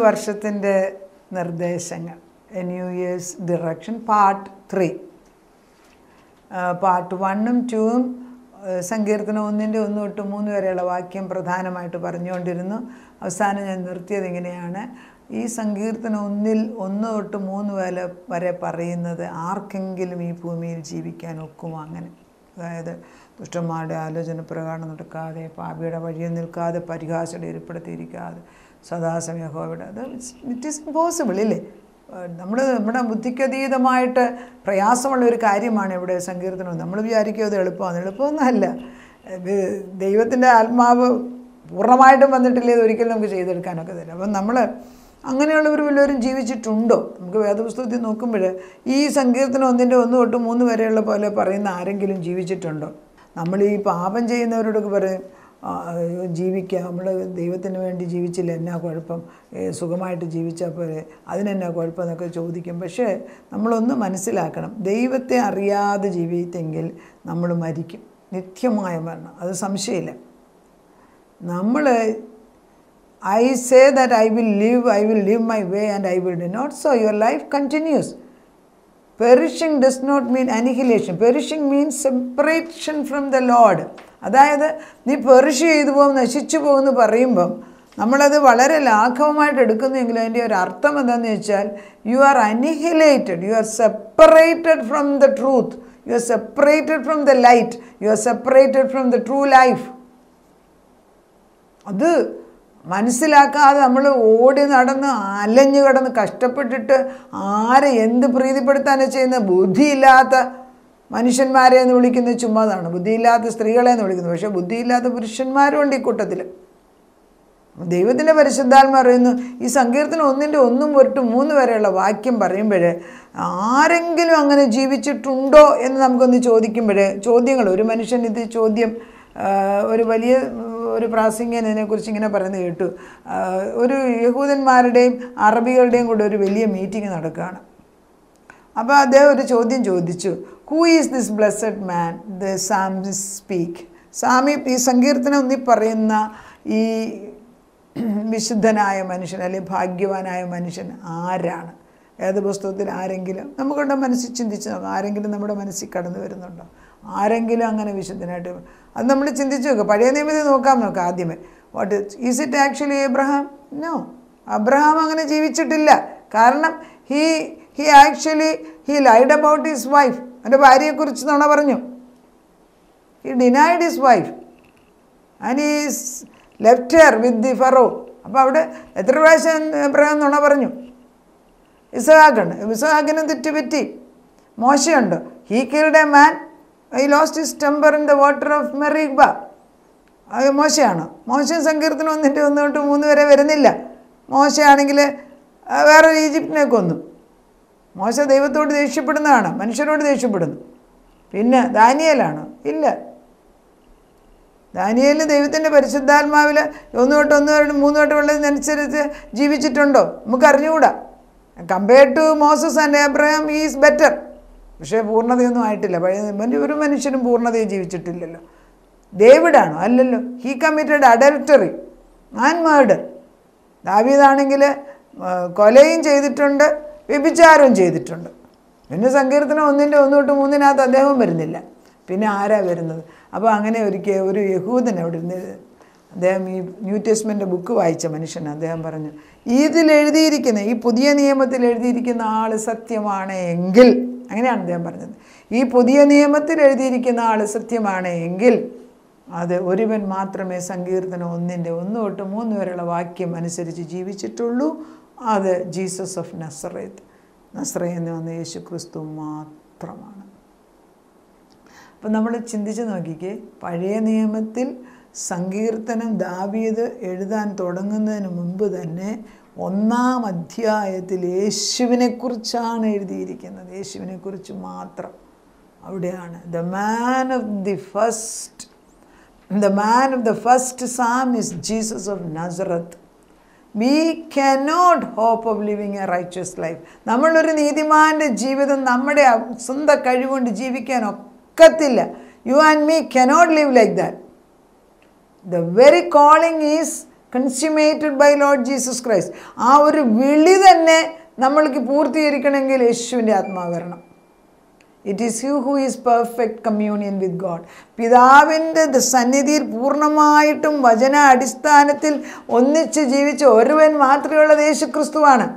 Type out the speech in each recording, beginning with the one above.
പുതുവർഷത്തിൻ്റെ നിർദ്ദേശങ്ങൾ, a new year's direction, part 3. Part 1ഉം 2ഉം സങ്കീർത്തനം 1-ന്റെ 1 തൊട്ട് 3 വരെയുള്ള വാക്യം പ്രധാനമായിട്ട് പറഞ്ഞുകൊണ്ടിരുന്നു. അവസാനം ഞാൻ നിർത്തിയത് ഇങ്ങനെയാണ്: ഈ സങ്കീർത്തനം 1-ൽ 1 തൊട്ട് 3 വരെ പറയുന്നത് ആർക്കെങ്കിലും ഈ ഭൂമിയിൽ ജീവിക്കാൻ ഒക്കുമോ അങ്ങനെ. അതായത് ദുഷ്ടന്മാരുടെ ആലോചന പ്രകാരം നടക്കാതെ, പാപിയുടെ വഴിയിൽ നിൽക്കാതെ, പരിഹാസയുടെ ഏർപ്പെടുത്തിയിരിക്കാതെ, സദാസമയം യഹോവയുടെ, അത് ഇറ്റ് ഈസ് ഇമ്പോസിബിൾ ഇല്ലേ? നമ്മുടെ ബുദ്ധിക്കതീതമായിട്ട് പ്രയാസമുള്ള ഒരു കാര്യമാണ് ഇവിടെ സങ്കീർത്തനം. നമ്മൾ വിചാരിക്കും അത് എളുപ്പമൊന്നുമല്ല. ദൈവത്തിൻ്റെ ആത്മാവ് പൂർണ്ണമായിട്ടും വന്നിട്ടില്ലേ ഇത് ഒരിക്കലും നമുക്ക് ചെയ്തെടുക്കാനൊക്കെ തരില്ല. അപ്പം നമ്മൾ അങ്ങനെയുള്ളവർ വല്ലവരും ജീവിച്ചിട്ടുണ്ടോ? നമുക്ക് വേദപുസ്തകത്തിൽ നോക്കുമ്പോൾ ഈ സങ്കീർത്തനം 1-ന്റെ 1 തൊട്ട് 3 വരെയുള്ള പോലെ പറയുന്ന ആരെങ്കിലും ജീവിച്ചിട്ടുണ്ടോ? നമ്മൾ ഈ പാപം ചെയ്യുന്നവരോടൊക്കെ പറയും ജീവിക്കുക, നമ്മൾ ദൈവത്തിന് വേണ്ടി ജീവിച്ചില്ല, എന്നാ കുഴപ്പം, സുഖമായിട്ട് ജീവിച്ചാൽ പോലെ, അതിനെന്നാ കുഴപ്പം എന്നൊക്കെ ചോദിക്കും. പക്ഷേ നമ്മളൊന്ന് മനസ്സിലാക്കണം, ദൈവത്തെ അറിയാതെ ജീവിത്തെങ്കിൽ നമ്മൾ മരിക്കും, നിത്യമായ മരണം, അത് സംശയമില്ല. നമ്മൾ I say that I will live my way and I will do not so. Your life continues. Perishing does not mean annihilation. Perishing means separation from the Lord. അതായത് നീ പെറിഷ് ചെയ്തു പോകും, നശിച്ചു പോകുമെന്ന് പറയുമ്പം നമ്മളത് വളരെ ലാഘവമായിട്ട് എടുക്കുന്നെങ്കിലും അതിൻ്റെ ഒരു അർത്ഥം എന്താണെന്ന് വെച്ചാൽ you are അനിഹിലേറ്റഡ്, you are separated from the truth, you are separated from the light, you are separated from the true life. അത് മനസ്സിലാക്കാതെ നമ്മൾ ഓടി നടന്ന് അലഞ്ഞു കിടന്ന് കഷ്ടപ്പെട്ടിട്ട് ആരെ എന്ത് പ്രീതിപ്പെടുത്താനാണ് ചെയ്യുന്നത്? ബുദ്ധിയില്ലാത്ത മനുഷ്യന്മാരെ എന്ന് വിളിക്കുന്നത് ചുമ്മാതാണ്, ബുദ്ധിയില്ലാത്ത സ്ത്രീകളെ എന്ന് വിളിക്കുന്നത്. പക്ഷേ ബുദ്ധിയില്ലാത്ത പുരുഷന്മാരും ഉണ്ട് ഈ കൂട്ടത്തിൽ. ദൈവത്തിൻ്റെ പരിശുദ്ധാത്മ പറയുന്നു, ഈ സങ്കീർത്തനം 1-ന്റെ 1 തൊട്ട് 3 വരെയുള്ള വാക്യം പറയുമ്പോൾ ആരെങ്കിലും അങ്ങനെ ജീവിച്ചിട്ടുണ്ടോ എന്ന് നമുക്കൊന്ന് ചോദ്യങ്ങൾ, ഒരു മനുഷ്യൻ ഇത് ചോദ്യം, ഒരു വലിയ ഒരു പ്രാസംഗികൻ ഇതിനെക്കുറിച്ച് ഇങ്ങനെ പറയുന്നത് കേട്ടു. ഒരു യഹൂദന്മാരുടെയും അറബികളുടെയും കൂടെ ഒരു വലിയ മീറ്റിംഗ് നടക്കുകയാണ്. അപ്പോൾ അദ്ദേഹം ഒരു ചോദ്യം ചോദിച്ചു, who is this blessed man the Sam's speak? ഈ സങ്കീർത്തനം 1 പറയുന്ന ഈ വിശുദ്ധനായ മനുഷ്യൻ അല്ലെങ്കിൽ ഭാഗ്യവാനായ മനുഷ്യൻ ആരാണ്? ഏത് പുസ്തകത്തിൽ ആരെങ്കിലും നമുക്കുടെ മനസ്സിൽ ചിന്തിച്ച് നോക്കാം, ആരെങ്കിലും നമ്മുടെ മനസ്സിൽ കടന്നു വരുന്നുണ്ടോ? ആരെങ്കിലും അങ്ങനെ വിശുദ്ധനായിട്ട്? അത് നമ്മൾ ചിന്തിച്ച് നോക്കുക. പഴയ നിയമത്തിൽ നോക്കാം ആദ്യമേ. What is it actually Abraham? No, Abraham അങ്ങനെ ജീവിച്ചിട്ടില്ല. കാരണം he lied about his wife. അവൻ്റെ ഭാര്യയെക്കുറിച്ച് നുണ പറഞ്ഞു. he denied his wife and he left her with the Pharaoh. അപ്പോൾ അവിടെ എത്ര പ്രാവശ്യം എബ്രഹാം നുണ പറഞ്ഞു? ഇസഹാക്കിന് തെറ്റുപറ്റി. മോശയുണ്ട്, he killed a man, he lost his temper in the water of Meribah. അത് മോശയാണ്. മോശ സങ്കീർത്തനം 1-ന്റെ 1 തൊട്ട് 3 വരെ വരുന്നില്ല. മോശയാണെങ്കിൽ വേറൊരു ഈജിപ്തിനെ കൊന്നു. മോശ ദൈവത്തോട് ദേഷ്യപ്പെടുന്നതാണ്, മനുഷ്യരോട് ദേഷ്യപ്പെടുന്നു. പിന്നെ ദാനിയേലാണ്, ഇല്ല. ദാനിയേൽ ദൈവത്തിൻ്റെ പരിശുദ്ധാത്മാവിൽ 1 തൊട്ട് 1 തൊട്ട് 3 തൊട്ട് ഉള്ളതിനനുസരിച്ച് ജീവിച്ചിട്ടുണ്ടോ? നമുക്ക് അറിഞ്ഞുകൂടാ. Compared to Moses and Abraham he is better. പക്ഷേ പൂർണ്ണതയൊന്നും ആയിട്ടില്ല. ഒരു മനുഷ്യനും പൂർണ്ണതയും ജീവിച്ചിട്ടില്ലല്ലോ. ഡേവിഡാണോ? അല്ലല്ലോ. He committed adultery and murder. ദാവീദാണെങ്കിൽ കൊലയും ചെയ്തിട്ടുണ്ട്, വ്യഭിചാരവും ചെയ്തിട്ടുണ്ട്. പിന്നെ സങ്കീർത്തനം 1-ന്റെ 1 തൊട്ട് 3-നകത്ത് അദ്ദേഹം വരുന്നില്ല. പിന്നെ ആരാ വരുന്നത്? അപ്പോൾ അങ്ങനെ ഒരു യഹൂദൻ അവിടെ ഇരുന്ന്, അദ്ദേഹം ഈ ന്യൂ ടെസ്റ്റ്മെൻ്റ് ബുക്ക് വായിച്ച മനുഷ്യൻ, അദ്ദേഹം പറഞ്ഞു, ഇതിലെഴുതിയിരിക്കുന്ന, ഈ പുതിയ നിയമത്തിൽ എഴുതിയിരിക്കുന്ന ആൾ സത്യമാണ് എങ്കിൽ, അങ്ങനെയാണ് അദ്ദേഹം പറഞ്ഞത്, ഈ പുതിയ നിയമത്തിൽ എഴുതിയിരിക്കുന്ന ആൾ സത്യമാണ് എങ്കിൽ അത് ഒരുവൻ മാത്രമേ സങ്കീർത്തനം 1-ന്റെ 1 തൊട്ട് 3 വരെയുള്ള വാക്യം അനുസരിച്ച് ജീവിച്ചിട്ടുള്ളൂ. അത് ജീസസ് ഓഫ് നസറേത്ത്, നസറേത്ത് വന്ന യേശു ക്രിസ്തു മാത്രമാണ്. അപ്പം നമ്മൾ ചിന്തിച്ച് നോക്കിക്കേ, പഴയ നിയമത്തിൽ സങ്കീർത്തനം ദാവീദ് എഴുതാൻ തുടങ്ങുന്നതിന് മുമ്പ് തന്നെ 1-ാം അധ്യായത്തിൽ യേശുവിനെക്കുറിച്ചാണ് എഴുതിയിരിക്കുന്നത്. യേശുവിനെക്കുറിച്ച് മാത്രം. അവിടെയാണ് the man of the first psalm is Jesus of Nazareth. We cannot hope of living a righteous life. നമ്മളൊരു നീതിമാൻ്റെ ജീവിതം നമ്മുടെ സ്വന്തം കഴിവുകൊണ്ട് ജീവിക്കാൻ ഒക്കത്തില്ല. You and me cannot live like that. The very calling is consummated by Lord Jesus Christ. ആ ഒരു വിളി തന്നെ നമ്മൾക്ക് പൂർത്തീകരിക്കണമെങ്കിൽ യേശുവിൻ്റെ ആത്മാവ് വരണം. It is you who is perfect communion with God. പിതാവിൻ്റെ സന്നിധിയിൽ പൂർണ്ണമായിട്ടും വചന അടിസ്ഥാനത്തിൽ ഒന്നിച്ച് ജീവിച്ച ഒരുവൻ മാത്രമേ ഉള്ളത് യേശു ക്രിസ്തുവാണ്.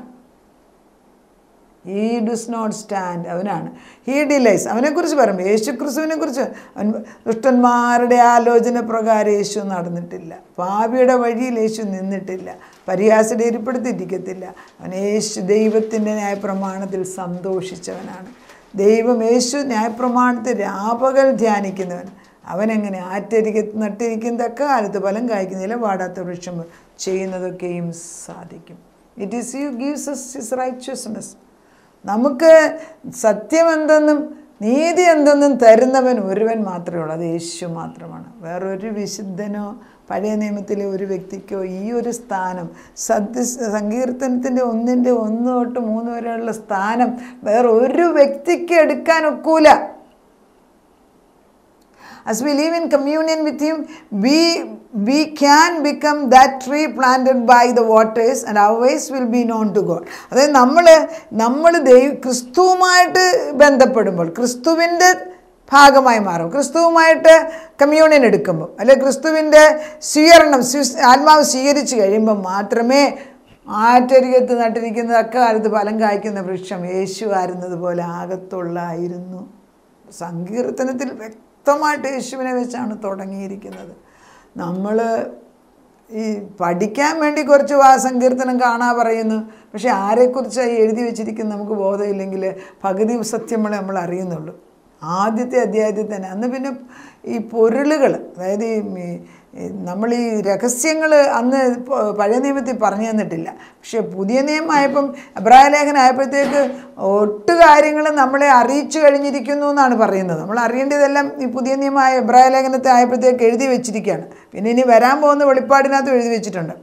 ഹീ ഡസ് നോട്ട് സ്റ്റാൻഡ്, അവനാണ്. ഹീ ഡിലൈസ്, അവനെക്കുറിച്ച് പറയുമ്പോൾ യേശു ക്രിസ്തുവിനെ കുറിച്ച്, അവൻ ദുഷ്ടന്മാരുടെ ആലോചന പ്രകാരം യേശു നടന്നിട്ടില്ല, പാപിയുടെ വഴിയിൽ യേശു നിന്നിട്ടില്ല, പരിഹാസത്തെ ഏർപ്പെടുത്തിയിരിക്കത്തില്ല. അവൻ യേശു ദൈവത്തിൻ്റെ ന്യായപ്രമാണത്തിൽ സന്തോഷിച്ചവനാണ്. ദൈവം യേശു ന്യായപ്രമാണത്തിൽ രാപകൽ ധ്യാനിക്കുന്നവൻ. അവനെങ്ങനെ നട്ടിരിക്കുന്ന തക്ക കാലത്ത് ഫലം കായ്ക്കുന്നില്ല, വാടാത്ത വൃക്ഷം ചെയ്യുന്നതൊക്കെയും സാധിക്കും. It is you gives us his righteousness. നമുക്ക് സത്യം എന്തെന്നും നീതി എന്തെന്നും തരുന്നവൻ ഒരുവൻ മാത്രമേ ഉള്ളൂ, അത് യേശു മാത്രമാണ്. വേറൊരു വിശുദ്ധനോ പഴയ നിയമത്തിലെ ഒരു വ്യക്തിക്കോ ഈ ഒരു സ്ഥാനം, സങ്കീർത്തനത്തിൻ്റെ 1 തൊട്ട് 3 വരെയുള്ള സ്ഥാനം വേറെ ഒരു വ്യക്തിക്ക് എടുക്കാൻ ഒക്കൂല. As we live in communion with him, we can become that tree planted by the waters and our ways will be known to God. അതായത് നമ്മൾ ക്രിസ്തുവുമായിട്ട് ബന്ധപ്പെടുമ്പോൾ, ക്രിസ്തുവിൻ്റെ ഭാഗമായി മാറും. ക്രിസ്തുവുമായിട്ട് കമ്മ്യൂണിയൻ എടുക്കുമ്പോൾ, അല്ലെ ക്രിസ്തുവിൻ്റെ ആത്മാവ് സ്വീകരിച്ച് കഴിയുമ്പോൾ മാത്രമേ ആറ്റരികത്ത് നട്ടിരിക്കുന്ന അക്കാലത്ത് ഫലം കായ്ക്കുന്ന വൃക്ഷം യേശു ആയിരുന്നത് പോലെ ആകത്തുള്ളായിരുന്നു. സങ്കീർത്തനത്തിൽ വ്യക്തമായിട്ട് യേശുവിനെ വെച്ചാണ് തുടങ്ങിയിരിക്കുന്നത്. നമ്മൾ ഈ പഠിക്കാൻ വേണ്ടി കുറച്ച് സങ്കീർത്തനം കാണാൻ പറയുന്നു, പക്ഷെ ആരെക്കുറിച്ചാണ് എഴുതി വെച്ചിരിക്കുന്നത് നമുക്ക് ബോധമില്ലെങ്കിൽ പകുതി സത്യങ്ങൾ നമ്മൾ അറിയുന്നുള്ളൂ. ആദ്യത്തെ അധ്യായത്തിൽ തന്നെ. അന്ന് പിന്നെ ഈ പൊരുളുകൾ, അതായത് നമ്മൾ ഈ രഹസ്യങ്ങൾ അന്ന് പഴയ നിയമത്തിൽ പറഞ്ഞു തന്നിട്ടില്ല. പക്ഷെ പുതിയ നിയമമായപ്പം എബ്രായ ലേഖനം ആയപ്പോഴത്തേക്ക് ഒട്ടു കാര്യങ്ങൾ നമ്മളെ അറിയിച്ചു കഴിഞ്ഞിരിക്കുന്നു എന്നാണ് പറയുന്നത്. നമ്മൾ അറിയേണ്ടതെല്ലാം ഈ പുതിയ നിയമമായ എബ്രായ ലേഖനത്തെ ആയപ്പോഴത്തേക്ക് എഴുതി വെച്ചിരിക്കുകയാണ്. പിന്നെ ഇനി വരാൻ പോകുന്ന വെളിപ്പാടിനകത്തും എഴുതി വെച്ചിട്ടുണ്ട്.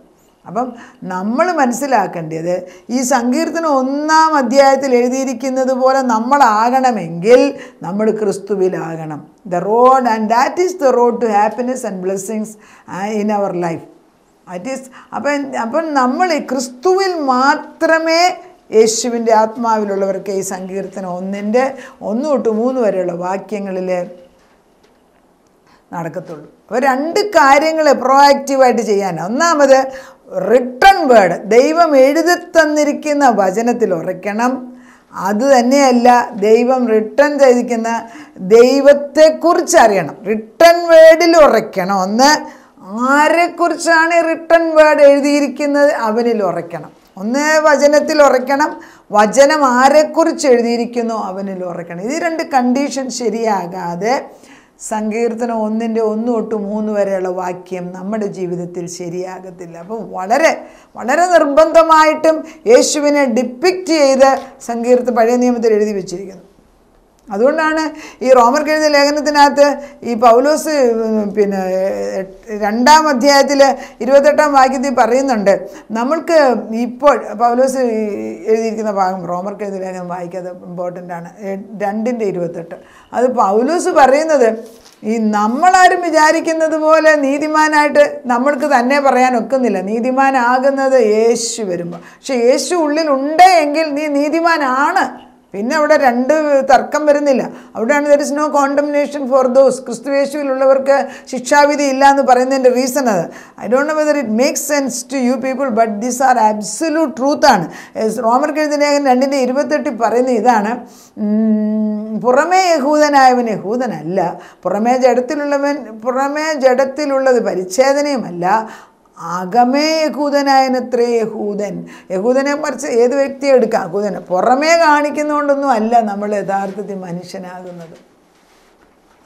അപ്പം നമ്മൾ മനസ്സിലാക്കേണ്ടത് ഈ സങ്കീർത്തനം 1-ാം അധ്യായത്തിൽ എഴുതിയിരിക്കുന്നത് പോലെ നമ്മളാകണമെങ്കിൽ നമ്മൾ ക്രിസ്തുവിലാകണം. The road and that is the road to happiness and blessings in our life. അപ്പം നമ്മൾ ക്രിസ്തുവിൽ മാത്രമേ യേശുവിൻ്റെ ആത്മാവിലുള്ളവർക്ക് ഈ സങ്കീർത്തനം 1 തൊട്ട് 3 വരെയുള്ള വാക്യങ്ങളിൽ നടക്കത്തുള്ളൂ. അപ്പോൾ 2 കാര്യങ്ങൾ പ്രോആക്റ്റീവായിട്ട് ചെയ്യാൻ. ഒന്നാമത് റിട്ടൺ വേർഡ്, ദൈവം എഴുതി തന്നിരിക്കുന്ന വചനത്തിൽ ഉറയ്ക്കണം. അതുതന്നെയല്ല, ദൈവം റിട്ടൺ ചെയ്തിരിക്കുന്ന ദൈവത്തെക്കുറിച്ച് അറിയണം. റിട്ടൺ വേർഡിൽ ഉറയ്ക്കണം. ഒന്ന്, ആരെക്കുറിച്ചാണ് റിട്ടൺ വേർഡ് എഴുതിയിരിക്കുന്നത് അവനിൽ ഉറയ്ക്കണം. ഒന്ന് വചനത്തിൽ ഉറയ്ക്കണം, വചനം ആരെക്കുറിച്ച് എഴുതിയിരിക്കുന്നു അവനിൽ ഉറയ്ക്കണം. ഇത് 2 കണ്ടീഷൻ ശരിയാകാതെ സങ്കീർത്തനം 1-ന്റെ 1 തൊട്ട് 3 വരെയുള്ള വാക്യം നമ്മുടെ ജീവിതത്തിൽ ശരിയാകത്തില്ല. അപ്പോൾ വളരെ വളരെ നിർബന്ധമായിട്ടും യേശുവിനെ ഡിപ്പിക്റ്റ് ചെയ്ത് പഴയ നിയമത്തിൽ എഴുതി വെച്ചിരിക്കുന്നു. അതുകൊണ്ടാണ് ഈ റോമർക്ക് എഴുതിയ ലേഖനത്തിനകത്ത് ഈ പൗലോസ് 2-ാം അധ്യായത്തിൽ 28-ാം വാക്യത്തിൽ പറയുന്നുണ്ട്, നമ്മൾക്ക് ഇപ്പോൾ പൗലോസ് എഴുതിയിരിക്കുന്ന ഭാഗം റോമർക്ക് എഴുതിയ ലേഖനം വായിക്കാതെ ഇമ്പോർട്ടൻ്റ് ആണ്. 2-ന്റെ-28 അത് പൗലോസ് പറയുന്നത്, ഈ നമ്മളാരും വിചാരിക്കുന്നത് പോലെ നീതിമാനായിട്ട് നമ്മൾക്ക് തന്നെ പറയാൻ ഒക്കുന്നില്ല. നീതിമാനാകുന്നത് യേശു വരുമ്പോൾ. പക്ഷെ യേശു ഉള്ളിലുണ്ട് എങ്കിൽ നീ നീതിമാനാണ്. പിന്നെ അവിടെ 2 തർക്കം വരുന്നില്ല. അവിടെയാണ് there is no condemnation for those. ക്രിസ്തുയേശുവിലുള്ളവർക്ക് ശിക്ഷാവിധി ഇല്ല എന്ന് പറയുന്നതിൻ്റെ റീസൺ അത്. I don't know whether it makes sense to you people, but these are absolute ട്രൂത്താണ്. റോമർക്ക് എഴുതിയ ലേഖനം 2-ന്റെ-28 പറയുന്ന ഇതാണ്, പുറമേ യഹൂദനായവൻ യഹൂദനല്ല, പുറമേ ജഡത്തിലുള്ളത് പരിച്ഛേദനയുമല്ല, അകമേ യഹൂദനായനത്രേ യഹൂദൻ. യഹൂദനെ മറിച്ച് ഏത് വ്യക്തിയെ എടുക്കാം, യഹൂദനെ പുറമേ കാണിക്കുന്നതുകൊണ്ടൊന്നും അല്ല നമ്മൾ യഥാർത്ഥത്തിൽ മനുഷ്യനാകുന്നത്.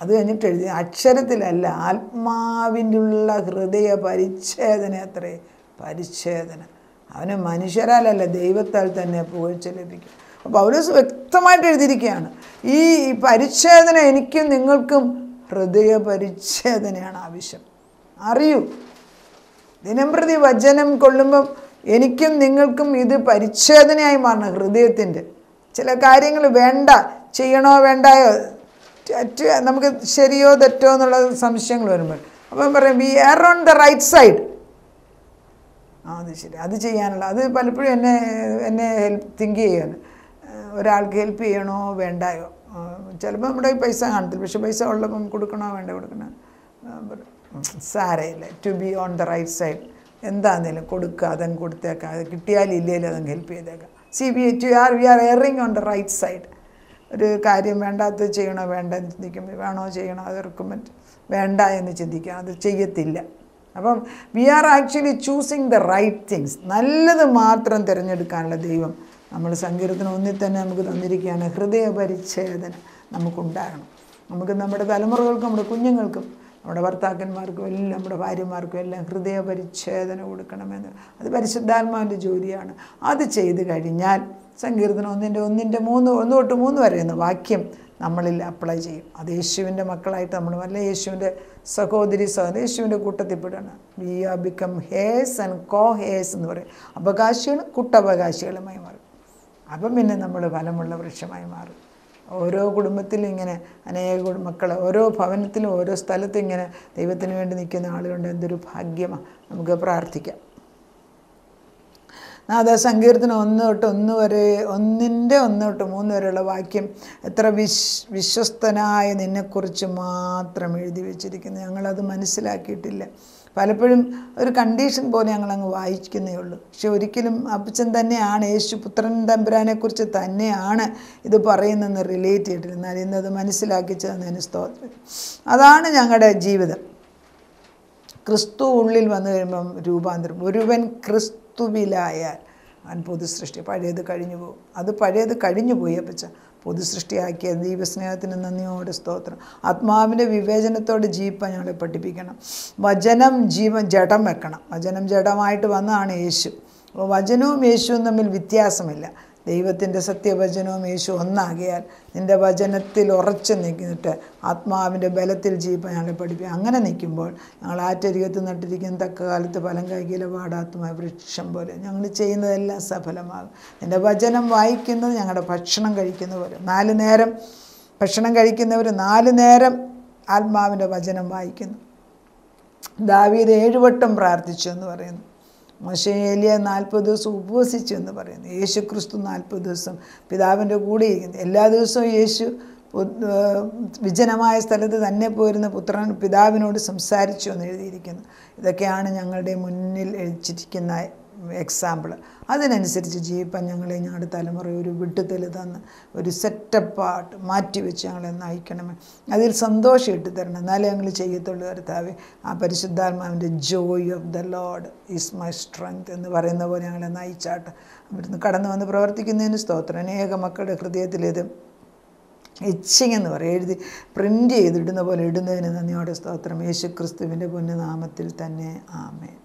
അത് കഴിഞ്ഞിട്ട് എഴുതി, അക്ഷരത്തിലല്ല ആത്മാവിൻ്റെ ഉള്ള ഹൃദയ പരിച്ഛേദന അത്രേ പരിച്ഛേദന. അവന് മനുഷ്യരാലല്ല ദൈവത്താൽ തന്നെ പുകഴ്ച ലഭിക്കും. അപ്പോൾ പൗലോസ് വ്യക്തമായിട്ട് എഴുതിയിരിക്കുകയാണ്, ഈ പരിച്ഛേദന എനിക്കും നിങ്ങൾക്കും ഹൃദയ പരിച്ഛേദനയാണ് ആവശ്യം. അറിയൂ, ദിനംപ്രതി വചനം കൊള്ളുമ്പം എനിക്കും നിങ്ങൾക്കും ഇത് പരിച്ഛേദനയായി മാറണം. ഹൃദയത്തിൻ്റെ ചില കാര്യങ്ങൾ വേണ്ട, ചെയ്യണോ വേണ്ടായോ, നമുക്ക് ശരിയോ തെറ്റോ എന്നുള്ള സംശയങ്ങൾ വരുമ്പോൾ അപ്പം പറയും, we are on the right side. അത് ശരി, അത് ചെയ്യാനുള്ള അത് പലപ്പോഴും എന്നെ തിങ്ക് ചെയ്യാണ്, ഒരാൾക്ക് ഹെൽപ്പ് ചെയ്യണോ വേണ്ടായോ. ചിലപ്പോൾ നമ്മുടെ പൈസ കാണത്തില്ല, പക്ഷെ പൈസ ഉള്ളപ്പം കൊടുക്കണോ വേണ്ട കൊടുക്കണോ സാരമില്ല. To be on the right side, എന്താണെങ്കിലും കൊടുക്കുക, അതങ്ങ് കൊടുത്തേക്കാം, അത് കിട്ടിയാലും ഇല്ലെങ്കിലും അതങ്ങ് ഹെൽപ്പ് ചെയ്തേക്കാം. We are erring on the right side. ഒരു കാര്യം വേണ്ടാത്തത് ചെയ്യണോ വേണ്ട എന്ന് ചിന്തിക്കുമ്പോൾ വേണോ ചെയ്യണോ അത് റെക്കമെൻഡ് വേണ്ട എന്ന് ചിന്തിക്കുക, അത് ചെയ്യത്തില്ല. അപ്പം we are actually choosing the right things. നല്ലത് മാത്രം തിരഞ്ഞെടുക്കാനുള്ള ദൈവം നമ്മൾ സങ്കീർത്തനം 1 തന്നെ നമുക്ക് തന്നിരിക്കുകയാണ്. ഹൃദയപരിച്ഛേദന നമുക്കുണ്ടാകണം. നമുക്ക് നമ്മുടെ തലമുറകൾക്കും നമ്മുടെ കുഞ്ഞുങ്ങൾക്കും നമ്മുടെ ഭർത്താക്കന്മാർക്കും എല്ലാം നമ്മുടെ ഭാര്യമാർക്കും എല്ലാം ഹൃദയപരിച്ഛേദന കൊടുക്കണമെന്ന്. അത് പരിശുദ്ധാത്മാവിൻ്റെ ജോലിയാണ്. അത് ചെയ്ത് കഴിഞ്ഞാൽ സങ്കീർത്തനം 1 തൊട്ട് 3 വരെ എന്ന വാക്യം നമ്മളിൽ അപ്ലൈ ചെയ്യും. അത് യേശുവിൻ്റെ മക്കളായിട്ട് നമ്മൾ വല്ല യേശുവിൻ്റെ സഹോദരി യേശുവിൻ്റെ കൂട്ടത്തിൽപ്പെടണം. We are become heirs and co heirs എന്ന് പറയും. അവകാശികളും കൂട്ടവകാശികളുമായി മാറും. അപ്പം പിന്നെ നമ്മൾ ഫലമുള്ള വൃക്ഷമായി മാറും. ഓരോ കുടുംബത്തിലും ഇങ്ങനെ അനേക മക്കൾ, ഓരോ ഭവനത്തിലും ഓരോ സ്ഥലത്തും ഇങ്ങനെ ദൈവത്തിന് വേണ്ടി നിൽക്കുന്ന ആളുകളുണ്ട്. എന്തൊരു ഭാഗ്യമാണ്. നമുക്ക് പ്രാർത്ഥിക്കാം. അത് സങ്കീർത്തനം 1 തൊട്ട് 1 വരെ 1 തൊട്ട് 3 വരെയുള്ള വാക്യം എത്ര വിശ്വസ്തനായ നിന്നെക്കുറിച്ച് മാത്രം എഴുതി വെച്ചിരിക്കുന്നു. ഞങ്ങളത് മനസ്സിലാക്കിയിട്ടില്ല. പലപ്പോഴും ഒരു കണ്ടീഷൻ പോലെ ഞങ്ങളങ്ങ് വായിക്കുന്നേ ഉള്ളൂ. പക്ഷെ ഒരിക്കലും അപ്പച്ചൻ തന്നെയാണ്, യേശു പുത്രൻ തമ്പുരാനെക്കുറിച്ച് തന്നെയാണ് ഇത് പറയുന്നതെന്ന് റിലേറ്റ് ചെയ്തിട്ടില്ല. എന്നാൽ ഇന്നത് മനസ്സിലാക്കി തന്നതിന് സ്തോത്രം. അതാണ് ഞങ്ങളുടെ ജീവിതം. ക്രിസ്തു ഉള്ളിൽ വന്നു കഴിയുമ്പം രൂപാന്തരം. ഒരുവൻ ക്രിസ്തുവിലായാൽ അവൻ പുതുസൃഷ്ടി. പഴയത് കഴിഞ്ഞു പോകും. അത് പഴയത് കഴിഞ്ഞു പോയി അപ്പച്ച. പുതുസൃഷ്ടിയാക്കിയ ദൈവസ്നേഹത്തിന് നന്ദിയോടെ സ്തോത്രം. ആത്മാവിൻ്റെ വിവേചനത്തോടെ ജീവിപ്പാൻ ഞങ്ങളെ പഠിപ്പിക്കണം. വചനം ജഡം വെക്കണം. വചനം ജഡമായിട്ട് വന്നതാണ് യേശു. അപ്പോൾ വചനവും യേശുവും തമ്മിൽ വ്യത്യാസമില്ല. ദൈവത്തിൻ്റെ സത്യവചനവും യേശു ഒന്നാകിയാൽ നിൻ്റെ വചനത്തിൽ ഉറച്ചു നിൽക്കിട്ട് ആത്മാവിൻ്റെ ബലത്തിൽ ജീവിപ്പാൻ ഞങ്ങളെ പഠിപ്പിക്കും. അങ്ങനെ നിൽക്കുമ്പോൾ ഞങ്ങൾ ആറ്റരികത്ത് നട്ടിരിക്കുന്ന തക്ക കാലത്ത് ഫലം കായ്ക്കില്ല പാടാത്തമായ വൃക്ഷം പോലെ ഞങ്ങൾ ചെയ്യുന്നതെല്ലാം സഫലമാകും. നിൻ്റെ വചനം വായിക്കുന്നത് ഞങ്ങളുടെ ഭക്ഷണം കഴിക്കുന്ന പോലെ. 4 നേരം ഭക്ഷണം കഴിക്കുന്നവർ 4 നേരം ആത്മാവിൻ്റെ വചനം വായിക്കുന്നു. ദാവീദ് 7 വട്ടം പ്രാർത്ഥിച്ചു എന്ന് പറയുന്നു. മോശെ ഏലിയ 40 ദിവസം ഉപവസിച്ചു എന്ന് പറയുന്നു. യേശു ക്രിസ്തു 40 ദിവസം പിതാവിൻ്റെ കൂടെ ഇരിക്കുന്നു. എല്ലാ ദിവസവും യേശു വിജനമായ സ്ഥലത്ത് തന്നെ പോയിരുന്ന പിതാവിനോട് സംസാരിച്ചു എന്ന് എഴുതിയിരിക്കുന്നു. ഇതൊക്കെയാണ് ഞങ്ങളുടെ മുന്നിൽ എഴുതിച്ചിരിക്കുന്ന എക്സാമ്പിൾ. അതിനനുസരിച്ച് ജീവിപ്പാൻ ഞങ്ങളുടെ തലമുറ ഒരു വിട്ടുതൽ തന്ന് ഒരു സെറ്റപ്പായിട്ട് മാറ്റിവെച്ച് ഞങ്ങളെ നയിക്കണമേ. അതിൽ സന്തോഷം ഇട്ട് തരണം. എന്നാലേ ഞങ്ങൾ ചെയ്യത്തുള്ളൂ കർത്താവേ. ആ പരിശുദ്ധാത്മാവിൻ്റെ joy of the Lord is my strength എന്ന് പറയുന്ന പോലെ ഞങ്ങളെ നയിച്ചാട്ട് അവിടുന്ന് കടന്നു വന്ന് പ്രവർത്തിക്കുന്നതിന് സ്തോത്രം. അനേക മക്കളുടെ ഹൃദയത്തിലേത് എച്ചിങ് എന്ന് പറയും, എഴുതി പ്രിൻ്റ് ചെയ്തിടുന്ന പോലെ ഇടുന്നതിന് നന്ദിയോടെ സ്തോത്രം. യേശു ക്രിസ്തുവിൻ്റെ പൊന്നുനാമത്തിൽ തന്നെ ആമേൻ.